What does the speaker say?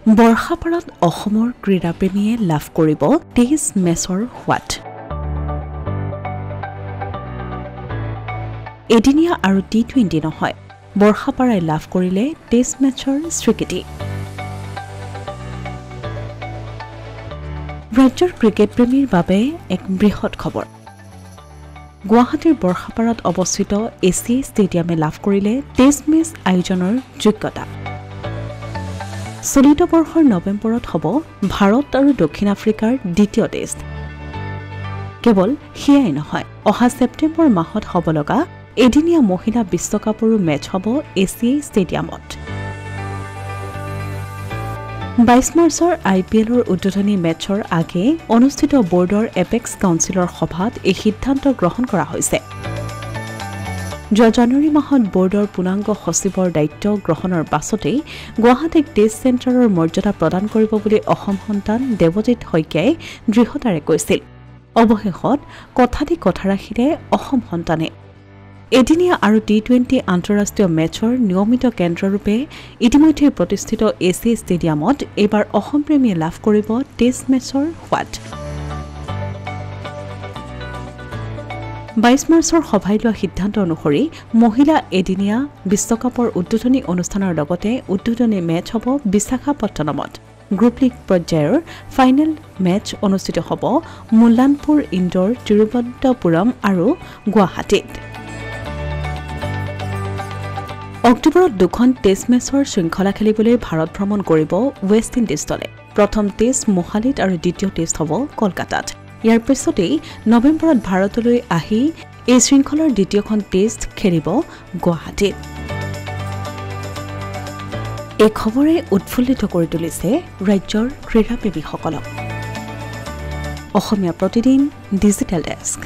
বৰ্ষাপাৰাত অসমৰ ক্ৰীড়াপ্ৰেমীয়ে লাভ কৰিব টেষ্ট মেচৰ সোৱাদ এদিনীয়া আৰু টি20 নহয় বৰ্ষাপাৰাই লাভ কৰিলে টেষ্ট মেচৰ স্বীকৃতি ৰাজ্যৰ ক্ৰিকেট প্ৰেমীৰ বাবে এক বৃহৎ খবৰ গুৱাহাটীৰ বৰ্ষাপাৰাত অৱস্থিত এছিএ ষ্টেডিয়ামে লাভ কৰিলে টেষ্ট মেচ আয়োজনৰ যোগ্যতা চলিত বৰ্ষৰ নৱেম্বৰত হ'ব ভাৰত আৰু দক্ষিণ আফ্ৰিকাৰ দ্বিতীয় টেষ্ট কেৱল সেয়াই নহয় অহা ছেপ্টেম্বৰ মাহত হ'ব লগা এদিনীয়া মহিলা বিশ্বকাপৰো মেচ হ'ব এছিএ ষ্টেডিয়ামত 22 মাৰ্চৰ আইপিএলৰ উদ্বোধনী মেচৰ আগে অনুষ্ঠিত বোৰ্ডৰ এপেক্স কাউন্সিলৰ সভাত এই সিদ্ধান্ত গ্ৰহণ কৰা হৈছে যোৱা জানুৱাৰী মাহত বোৰ্ডৰ পূৰ্ণাংগ সচিবৰ দায়িত্ব গ্ৰহণৰ পাছতেই গুৱাহাটীক টেষ্ট চেণ্টাৰৰ মৰ্যাদা প্ৰদান কৰিব বুলি অসম সন্তান দেৱজিৎ শইকীয়াই দৃঢ়তাৰে কৈছিল অৱশেষত কথা দি কথা ৰাখিলে অসম সন্তানে এদিনীয়া আৰু টি20 আন্তঃৰাষ্ট্ৰীয় মেচৰ নিয়মিত কেন্দ্ৰৰূপে ইতিমধ্যে প্ৰতিষ্ঠিত এছিএ ষ্টেডিয়ামত এইবাৰ অসম প্ৰেমীয়ে লাভ কৰিব টেষ্ট মেচৰ সোৱাদ 22 মাৰ্চৰ সভাই লোৱা সিদ্ধান্ত অনুসৰি মহিলা এদিনীয়া বিশ্বকাপৰ উদ্বোধনী অনুষ্ঠানৰ লগতে উদ্বোধনী মেচ হ'ব বিশাখাপট্টনমত গ্ৰুপ লীগ পৰ্যায়ৰ ফাইনেল মেচ অনুষ্ঠিত হ'ব মুল্লানপুৰ ইণ্ডোৰ তিৰুৱনন্তপুৰম আৰু গুৱাহাটীত অক্টোবৰত দুখন টেষ্ট মেচৰ শৃংখলা খেলিবলৈ ভাৰত ভ্ৰমণ কৰিব ৱেষ্ট ইণ্ডিজ দলে প্ৰথম টেষ্ট মোহালিত আৰু দ্বিতীয় টেষ্ট হ'ব কলকাতাত ইয়াৰ পিছতেই নৱেম্বৰত ভাৰতলৈ আহি এই শৃংখলাৰ দ্বিতীয়খন টেষ্ট খেলিব গুৱাহাটীত এই খবৰে উৎফুল্লিত কৰি তুলিছে ৰাজ্যৰ ক্ৰীড়াপ্ৰেমীসকলক অসমীয়া প্ৰতিদিন ডিজিটেল ডেস্ক